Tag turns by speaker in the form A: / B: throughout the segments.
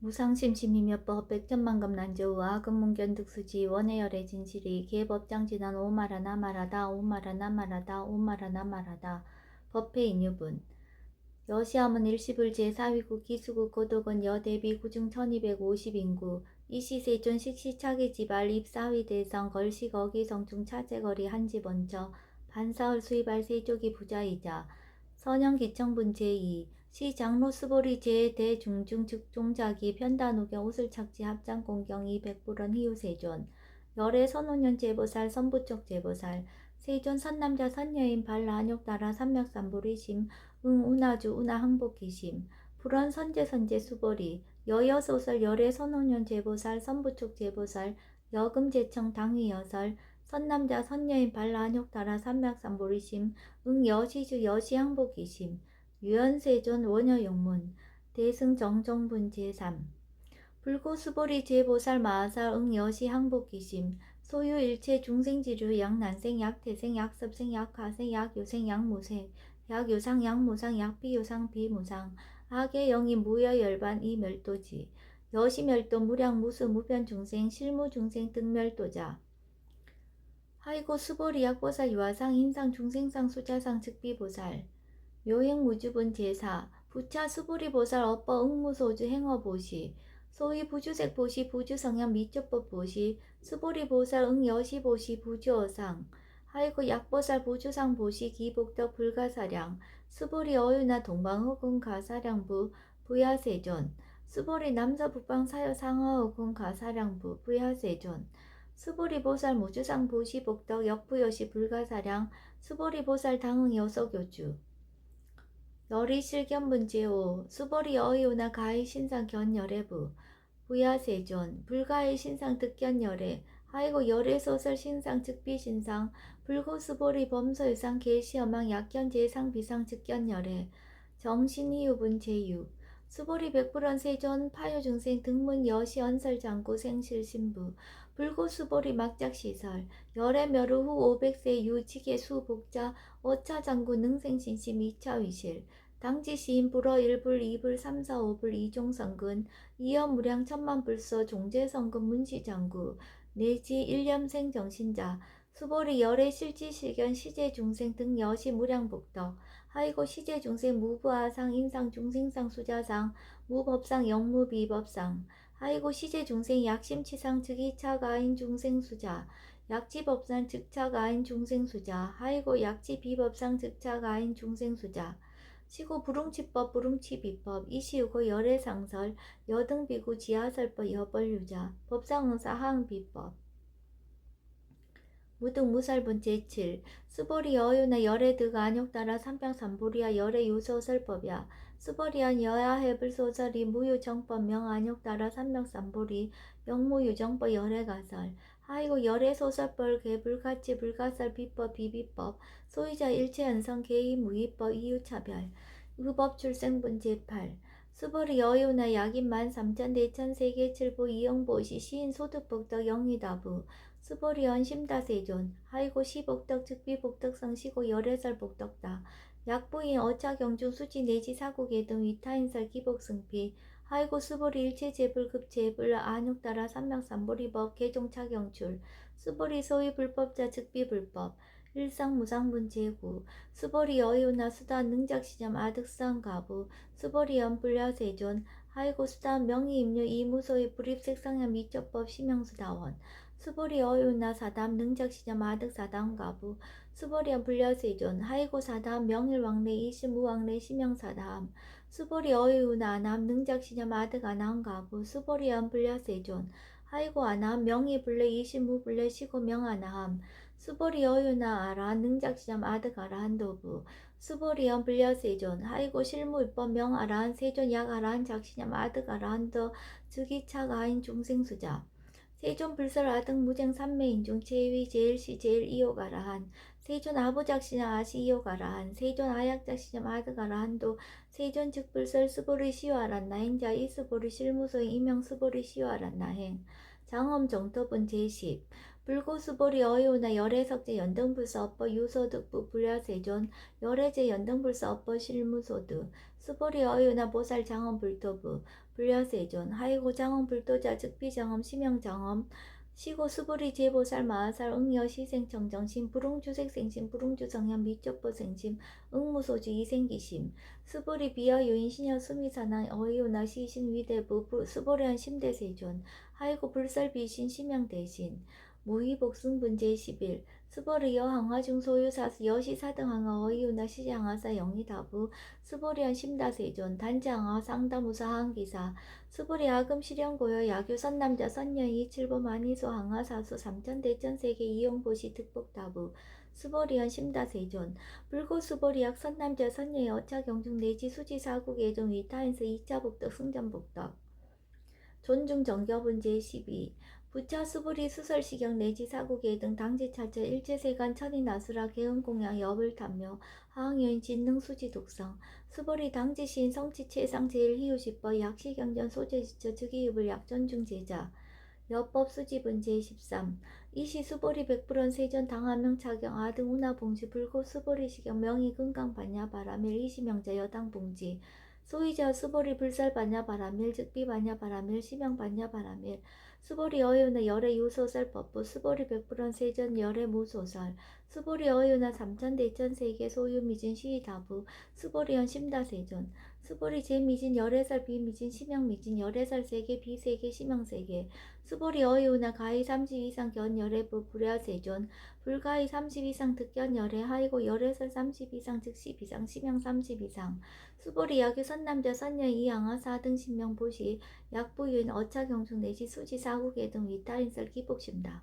A: 무상심심이며법 백천만금 난조우 아금문견득수지 원해열의 진실이 계법장진한 오마라 나마라다 오마라 나마라다 오마라 나마라다 법회인유분 여시함은 일시불 제4위국 기수국 고독은 여대비 구중 1250인구 이시세존 식시차기지발 입사위 대성 걸식 어기성중 차제거리 한지번처 반사월 수입할 세조기 부자이자 선영기청분 제2 시장로 스보리 제대중중 즉종자기 편단우경 옷을착지 합장공경 200불원 희우세존 열애 선오년 제보살 선부쪽 제보살 세존 선남자 선여인 발라안욕따라 삼맥삼보리심 응운하주 운하항복기심 불원 선제선제 수보리 여여소설 열애 선오년 제보살 선부쪽 제보살 여금제청 당위여설 선남자 선여인 발라안욕따라 삼맥삼보리심 응여시주 여시항복기심 유연세존 원여용문 대승정정분 제3 불고수보리 제보살 마하살 응여시 항복기심 소유일체 중생지류 약난생 약태생 약습생 약하생 약요생 약무생 약요상 약무상 약비요상 비무상 악의 영이 무여열반 이멸도지 여시멸도 무량무수 무변중생 실무중생 등멸도자 하이고 수보리 약보살 유아상 인상 중생상 수자상 즉비보살 묘행무주분 제4 부차 수보리보살 업버 응무소주 행어보시 소위 부주색보시 부주성향 미조법보시 수보리보살 응여시보시 부주어상 하이고 약보살 부주상보시 기복덕 불가사량 수보리 어유나 동방허군 가사량부 부야세존 수보리 남서북방 사여상하허군 가사량부 부야세존 수보리보살 무주상보시 복덕 역부여시 불가사량 수보리보살 당응 여서교주 열이실견분 제5 수보리 어이오나 가히 신상 견열애부 부야세존 불가히 신상 득견열애 하이고 열애소설 신상 즉비신상 불고수보리 범서유상 계시어망 약견 제상 비상 즉견열애 정신이유분 제6 수보리 백불원 세존 파요중생 등문 여시 언설장구 생실신부 불고수보리 막작시설 열애멸후 후 500세 유지계 수복자 어차장구 능생신심 2차위실 당지시인 불어 1불 2불 3, 4, 5불 이종성근 이여무량 천만불서 종제성근 문시장구 내지 일념생 정신자 수보리 열애 실지실견 시제중생 등 여시 무량복덕 하이고 시제중생 무부하상 인상 중생상 수자상 무법상 영무비법상 하이고 시제중생 약심치상 즉이차가인 중생수자 약지법상 즉차가인 중생수자 하이고 약지비법상 즉차가인 중생수자 시고 부릉치법 부릉치비법 이시우고 열애상설 여등비구 지하설법 여벌유자 법상응사 하응비법 무등무살분 제7 수보리 여유나 열애드가 안욕따라 삼평삼보리야 열애유소설법이야 수보리안 여야해불소설이 무유정법명 안욕따라 삼명삼보리 영무유정법 열애가설 하이고 열애소설법 개불가치 불가설 비법 비비법 소유자 일체연성 개의무위법 이유차별 의법 출생분 제8 수보리 여유나 약인 13,000대천세계칠보 이영보시 시인 소득복덕 영리다부 수보리언 심다세존 하이고 시복덕 즉비복덕성 시고 열애설 복덕다 약부인 어차경중 수지 내지 사국의 등 위타인설 기복승피 하이고 수보리 일체제불 급제불 안욕따라 삼명삼보리법 개종차경출 수보리 소위 불법자 즉비불법 일상무상분 제9 수보리 여유나 수단 능작시점 아득수단가부 수보리언 불야세존 하이고 수단 명의임료 이무소의 불입색성향 미적법 심형수다원 수보리 어유나 사담 능작시점 아득사담가부 수보리언 불려세존 하이고 사담 명일왕래 이시무왕래 심형사담 수보리 어유나 아남 능작시점 아득아나함가부 수보리언 불려세존 하이고 아남 명의불래 이시무불래 시고 명아나함 수보리 어유나 아라 능작시점 아득아라한도부 수보리언 불려세존 하이고 실무입법 명아라한 세존 약아라한 작시점 아득아라한도 즉이차가인 중생수자 세존 불설 아등 무쟁 삼매인중 제위 제일시 제일이오가라한 세존 아부작시점 아시이오가라한 세존 아약작시점 아드가라한도 세존 즉불설 스보리 시와란나행자 이스보리 실무소의 이명 스보리 시와란나행 장엄 정토분 제10 불고수보리 어유나 열애석제 연등불사 업보 유소득부 불야세존 열애제 연등불사 업보 실무소득 수보리 어유나 보살 장엄 불토부 불야세존 하이고 장엄 불도자 즉비장엄 심영장엄 시고 수보리 제보살 마하살 응여 시생청정심 불응주색생심 불응주성현 미쪽보생심 응무소주 이생기심 수보리 비어유인 신여 수미사나 어유나 시신 위대부 수보리한 심대세존 하이고 불설비신 심양대신 무의복승분 제11 수보리 여항화중 소유사수 여시사등항하 어이유나 시장하사 영리다부 수보리한 심다세존 단지항하 상다무사 항기사 수보리 아금 실현고여 야규 선남자 선녀이 칠범 안이소 항하사수 삼천대천세계 이용보시 특복다부 수보리한 심다세존 불고수보리약 선남자 선녀의 어차경중 내지 수지사국 예종 위타인스 2차복덕 승전복덕 존중정교분 제12 부차 수부리 수설시경 내지 사국예 등 당지차처 일제세간 천인나수라 개은공양 여불탐묘 하항여인 진능수지 독성 수보리 당지시인 성치체상 제일희우시법 약시경전 소재지처 즉위유불 약존중제자 여법수지분 제13 이시 수보리 백불원 세전 당하명 차경 아등 운하봉지 불고 수보리 시경 명의 금강 반야 바라밀 이시명자 여당 봉지 소이자 수보리 불살 반야 바라밀 즉비 반야 바라밀 시명 반야 바라밀 수보리 어유나 열애 유소설 법부 수보리 백불원 세전 열애 무소설 수보리 어유나 삼천대천세계 소유미진 시위다부 수보리연 심다세존 수보리 제미진 열애설 비미진 심영미진 열애설 세계 비세계 심영세계 수보리 어유나 가히 30 이상 견 열애부 불야세존 불가히 30 이상 득견 열애 하이고 열애설 30 이상 즉시 비상 심영 30 이상 수보리 야규 선남자 선녀 이양하 4등 신명 보시 약부유인 어차경중 내지 수지 사국예 등 위타인설 기복심다.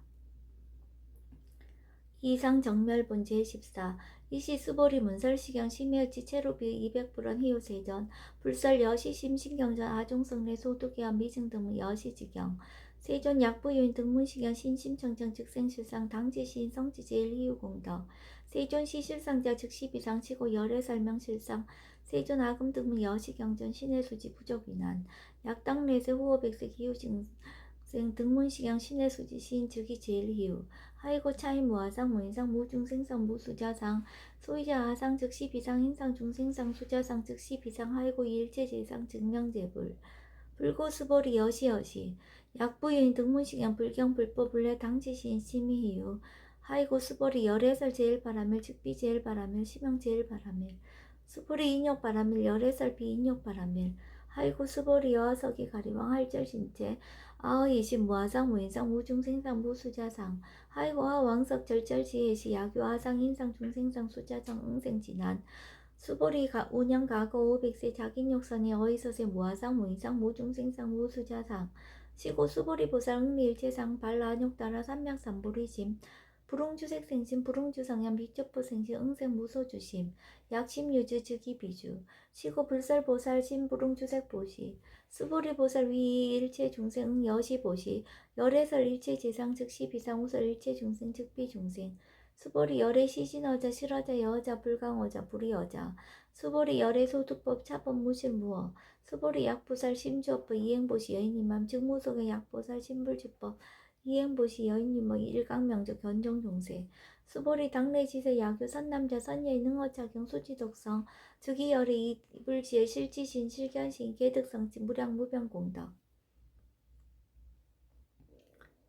A: 이상 정멸분 제14 이시 수보리 문설시경 심여지 체로비 200불원 희요세전 불설 여시 심신경전 아종성례 소득계와 미증 등문 여시지경 세존 약부유인 등문시경 신심청정 즉생실상 당지시인 성지제일 희유공덕 세존 시실상자 즉시비상 치고 열애설명실상 세존 아금 등문 여시경전 신의수지 부족위난 약당내세 후호백색 희유징생 등문시경 신의수지 시인 즉이 제일 희유 하이고 차인 무하상 무인상 무중생상 무수자상 소이자 하상 즉시 비상 인상 중생상 수자상 즉시 비상 하이고 일체제상 증명제불 불고수보리 여시여시 약부유인 등문시경 불경 불법 불례 당지시인 심의희유 하이고 수보리 열애설 제일바라밀 즉비 제일바라밀 심형 제일바라밀 수보리 인욕바라밀 열애설 비인욕바라밀 하이고 수보리 여하석이 가리왕 할절신체 아의이신 무하상 무인상 무중생상 무수자상 하이고 하왕석 절절지혜시 야규 하상 인상 중생상 수자상 응생진한 수보리 운영 가거 500세 자긴욕선이 어이서세 무하상 무인상 무중생상 무수자상 시고 수보리 보살 응리일체상 발라안욕따라 삼명삼보리심 불응주색생심 불응주성현 비쪽보생심 응생 무소주심 약심유주 즉이비주 시고 불설보살 심불응주색보시 수보리 보살 위 일체 중생 응 여시보시 열애설 일체 제상 즉시 비상 우설 일체 중생 즉비 중생 수보리 열애 시신어자 실어자 여자 불강어자 불이어자 수보리 열애 소득법 차법 무실무어 수보리 약보살 심주업법 이행보시 여인님맘 즉무속의 약보살 심불주법 이행보시 여인님의 일강명적 견종종세 수보리 당내지세 야규 선남자 선예의 능어차경 수지독성 즉이열애 이불지의 실지신 실견신 계득성지 무량무변공덕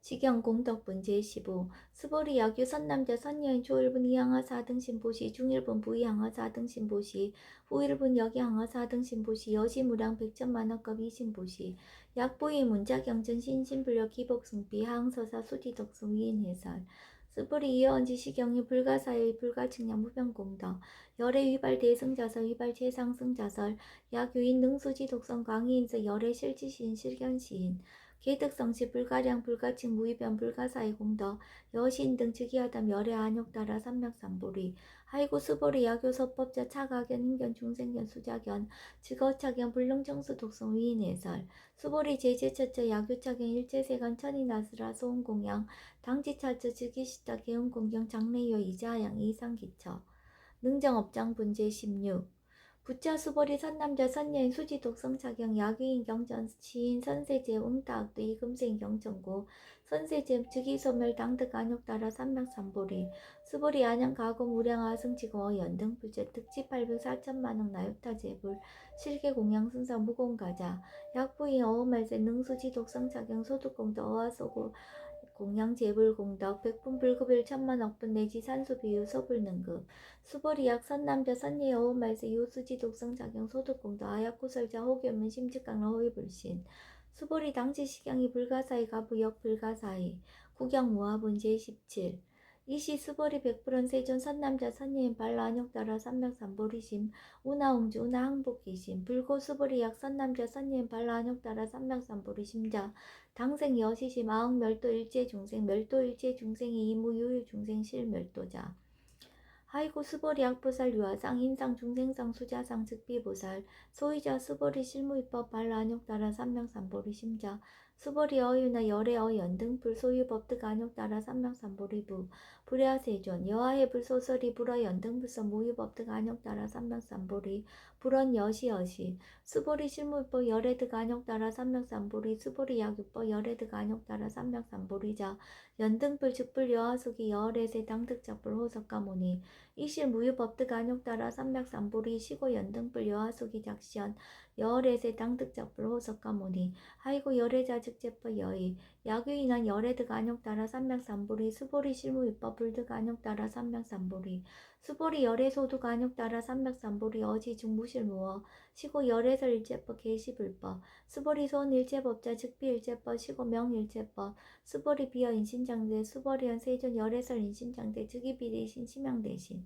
A: 직영공덕분 제15 수보리 야규 선남자 선여인 초일분 이항하 4등 신보시 중일분 부이항하 4등 신보시 후일분 여기항하 4등 신보시 여시무량 백천만원급 이신보시 약부이 문자경전 신신불력 기복승비 하항서사 수지덕승 위인해설 수보리 이어언지 시경이 불가사의 불가측량 무변공덕 열애 위발 대승자설 위발 최상승자설 약유인 능수지 독성 강의인서 열애 실지시인 실견시인 계득성시 불가량 불가칭 무의변 불가사의 공덕 여신 등 즉위하담 열애 안욕따라 삼맥삼보리 하이고 수보리 야교서법자 차가견 인견 중생견 수자견 즉어차견 불능청수 독성 위인해설 수보리 제제처처 야교차견 일제세간 천인나스라 소음공양 당지차처 즉위시타 개운공경 장래여 이자양 이상기처 능정업장 분제 16 부자 수벌이 선남자 선여인 수지 독성 착용 야귀인 경전 시인 선세제 응다악도 이금생 경전고 선세제 즉위소멸 당득 안욕 따라 삼맥삼보리 수벌이 안양 가공 우량하 승지고 연등 부재 특지 800 4천만원 나유타 제불 실계 공양 순사 무공가자 약부인 어음말세 능수지 독성 착용 소득공도 어하소고 공양 재불 공덕 백분 불급일 천만 억분 내지 산수 비유 소불능급 수벌이 약 선남자 선예 어음말세 유수지 독성 작용 소득 공덕 아약구설자 호교문 심직강로 호위불신 수벌이 당시 식양이 불가사의 가부역 불가사의 구경 무화분 제17 이시 수벌이 백불은 세존 선남자 선예인 발라 안욕 따라 삼맥삼보리심 우나옹주 우나항복기심 불고 수벌이 약 선남자 선예인 발라 안욕 따라 삼맥삼보리심자 당생 여시심 아흥 멸도 일제 중생 멸도 일제 중생이 이무 유유 중생 실 멸도자 하이고 수벌이 약보살 유아상 인상 중생상 수자상 즉비보살 소이자 수벌이 실무입법 발라 안욕 따라 삼명삼보리 심자 수벌이 어유나 열애 어연등 불소유 법득 안욕 따라 삼명삼보리부 불야세존 여하의 불소설이 불어 연등 불서 무유 법득 안욕 따라 삼명삼보리 불언 여시 수벌이 실무입법 열애득 안욕 따라 삼명삼보리 수벌이 약육법 열애득 안욕 따라 삼명삼보리자 연등불 즉불 여하속이 여월에세 당득작불 호석가모니 이실 무유법득 안욕 따라 삼맥삼보리 시고 연등불 여하속이 작시연 여월에세 당득작불 호석가모니 하이고 열애자 즉제법 여의 야규인한 열애득 안욕 따라 삼맥삼보리 수보리 실무유법 불득 안욕 따라 삼맥삼보리 수보리 열애소득 안욕 따라 삼맥삼보리 어지 중무실무어 시고 열애설 일제법 계시불법 수보리 소원 일제법자 즉비 일제법 시고 명일제법 수벌이 비어 인신장대 수벌이한 세존 열애설 인신장대 즉위비대신 심양대신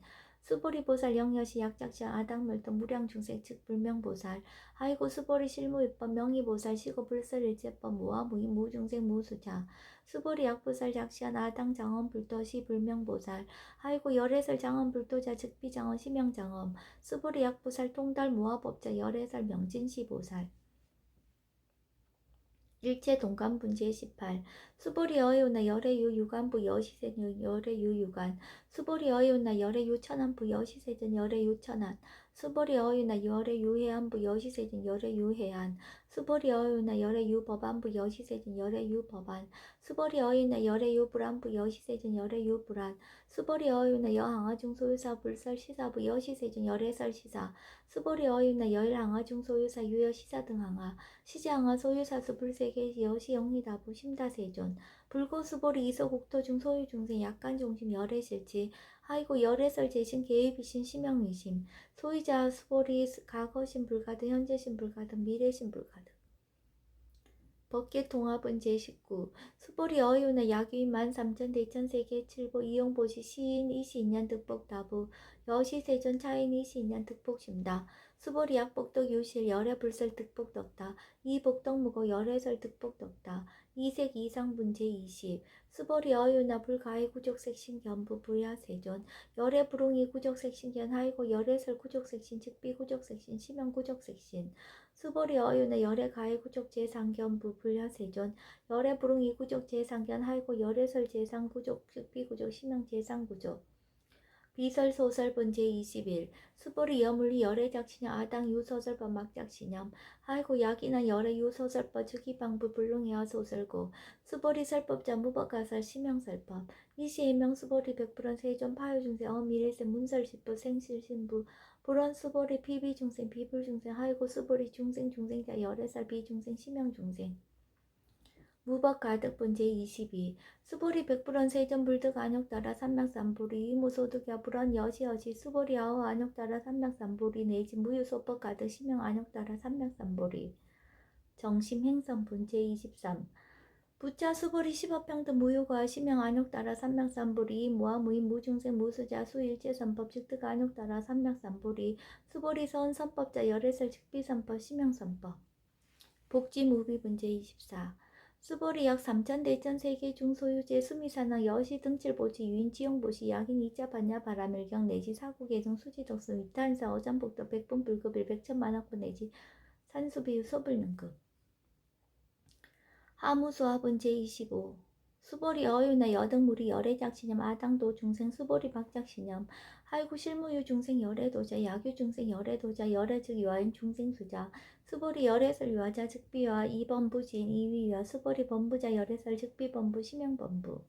A: 수벌이 보살 영여시 약작시 아당멸동 무량중생 즉 불명보살 하이고 수벌이 실무입법 명의보살 시고 불설일제법 무아무인 무중생 무수자 수벌이 약보살 작시한 아당장엄 불도시 불명보살 하이고 열애설 장엄 불도자 즉비장엄 심양장엄 수벌이 약보살 통달 무아법자 열애설 명진시보살 일체 동간분 제18 수보리 어이오나 열애유 유간부 여시세전 열애유 유간 수보리 어이오나 열애유 천안부 여시세전 열애유 천안 수보리 어이오나 열애유 해안부 여시세전 열애유 해안 수보리 어이오나 열애유 법안부 여시세전 열애유 법안 수보리 어이오나 열애유 불안부 여시세전 열애유 불안 수보리 어이오나 여항아중 소유사 불설 시사부 여시세전 열애설 시사 수보리 어이오나 열항아중 소유사 유여 시사 등 항아 시장하 소유사수 불세계 여시 영리다부 심다세존 불고수보리 이소국토중 소유중생 약간중심 열애실지 하이고 열애설 재신 계획이신 심영위심 소유자 수보리 과거신 불가등 현재신 불가등 미래신 불가등 법계 통합은 제19 수보리 어이오나 야규인 13,000 대천세계 7보 이용보시 시인 이시인년 득복다부 여시세존 차인 이시인년 득복심다 수보리 약복덕 유실 열애불설 득복덕다 이복덕무고 열애설 득복덕다 이색 이상분 제20 수보리 어이오나 불가해 구족색신 견부 불야세존 열애불웅이 구족색신 견하이고 열애설 구족색신 즉비 구족색신 심형 구족색신 수보리 어유나 열애 가해 구족 제상견부 불야세존 열애 불응 이구족 제상견 하이고 열애설 제상구족 즉비구족 심형 제상구족 비설 소설 본제 21 수보리 여물리 열애 작신염 아당 유소설법 막작신염 하이고 약이나 열애 유소설법 즉위방부 불능해와 소설고 수보리 설법자 무법가설 심형설법 이시해명 수보리 백불원 세존 파유중세 어미래세 문설시법 생실신부 불원 수보리 비비중생 비불중생 하이고 수보리 중생자 열애살 비중생 심형중생 무법가득분 제22 수보리 백불원 세전 불득 안욕 따라 삼맥삼보리 이무소득야 불원 여시여시 수보리 아호 안욕 따라 삼맥삼보리 내지 무유소법 가득 심형 안욕 따라 삼맥삼보리 정심행선분 제23 부자 수보리 십업평등 무효과 심형 안욕 따라 삼맥삼보리 무아무인 무중생 무수자 수일제선법 즉득 안욕 따라 삼맥삼보리 수보리 서은선법자 열애설 즉비선법 심형선법 복지무비분 제24 수보리 약 3천 대천 세계 중소유재 수미산하 여시 등칠보지 유인지용보시 약인 이자 반야 바라밀경 내지 사구계정 수지덕수 위탄사 어전복도 백분 불급일 백천만학분 내지 산수비유 소불능급 하무수합은 제25 수보리 어유나 여등무리 열애작신염 아당도 중생 수보리 박작신염 하이구 실무유 중생 열애도자 야규 중생 열애도자 열애즉 유아인 중생수자 수보리 열애설 유아자 즉비와 이범부지인 이위와 수보리 범부자 열애설 즉비범부 심형범부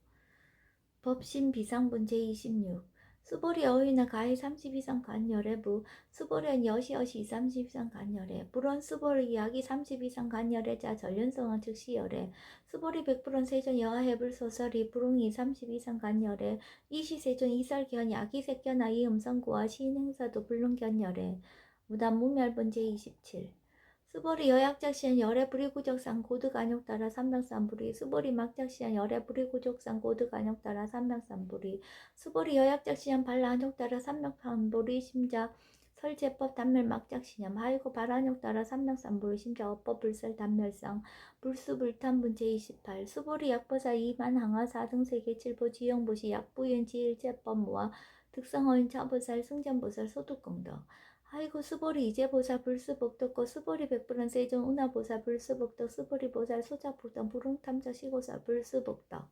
A: 법신 비상분 제26 수보리 어휘나 가해 30 이상 간열애부 수보리한 여시 30 이상 간열애 불원 수보리 이야기 30 이상 간열애자 전륜성은 즉시 열애 수보리 100불원 세존 여하해불 소설이 불웅이 30 이상 간열애 이시세존 이설견 야기색견 아이 음성구와 시인행사도 불능견열애 무단 무멸분 제27 수보리 여약작시한 열애불이구적상 고득안욕 따라 삼명삼불이 수보리 막작시한 열애불이구족상 고득안욕 따라 삼명삼불이 수보리 여약작시한 발라안욕 따라 삼명삼불이 심자 설제법 단멸 막작시념 하이고 발안욕 따라 삼명삼불이 심자 업법 불설 단멸상 불수불탄분 제28 수보리 약보사 이만항하 4등 세계 7보 지영보시 약부연 지일제법 모아 득성어인 차보살 승전보살 소득공덕 아이고 수보리 이제보살 불수복덕고 수보리 백불은 세존 운하보살 불수복덕 수보리 보살 소자복덕 불응탐자 시고살 불수복덕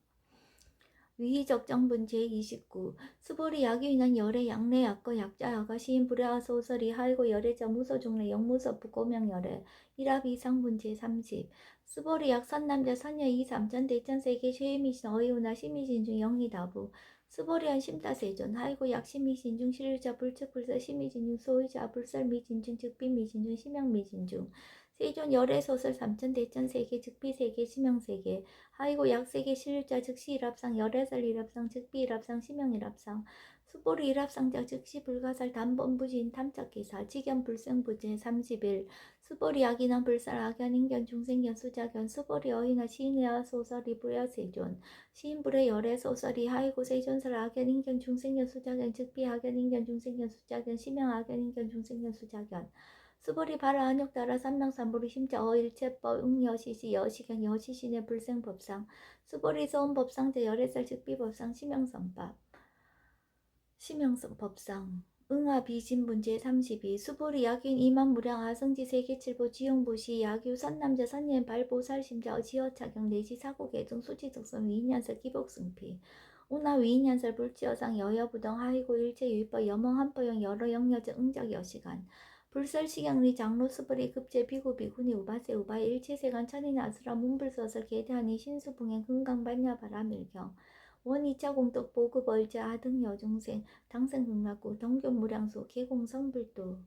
A: 위희적정분 제29 수보리 약유인한 열애 약내 약거 약자야가 시인 불야하 소설이 하이고 열애자 무소중래 영무서 부고명 열애 일합 이상분 제30 수보리 약 선남자 선여 이삼천 대천세계 쉐이미신 어이우나 시미신 중 영희다부 수보리한 심다세존 하이고 약시미신 중 실유자 불측불설 시미진 중 소유자 불설미진 중 즉비미진 중 심양미진 중 세존 열애소설 삼천대천세계 즉비세계 심양세계 하이고 약세계 실유자 즉시 일합상 열애설 일합상 즉비 일합상 심양 일합상 수보리 일합상자 즉시 불가살 단본부진 탐착기사 직연 불생부제 31 수보리 약인한 불살 악연 인견 중생견 수자견 수보리 어이나 시인의 소설이 불야세존 시인불의 열애 소설이 하이고 세존설 악연 인견 중생견 수자견 즉비 악연 인견 중생견 수자견 심양 악연 인견 중생견 수자견 수보리 발아 안욕 따라 삼명삼불이 심자 어일체법 응여시시 여시경 여시신의 불생법상 수보리 소음법상제 열애설 즉비법상 심영선법 심영선법상 응하 비신분 제32 수보리 약인 이만무량 아성지 세계칠보 지용보시 약유 선남자 선예인 발보살 심자 지어차경 내지 사고계중 수지적성 위인연설 기복승피 운하 위인연설 불지어상 여여부동 하이고 일체유입법 여몽 한법영 여러 영여적 응작 여시간 불설시경리 장로 수보리 급제 비구비군이 우바세 우바 일체세간 천인 아수라 문불서설 계대하니 신수붕행 금강반야 바라밀경 원 2차 공덕 보급 얼자 아등 여중생 당생극락구 동교무량수 계공성불도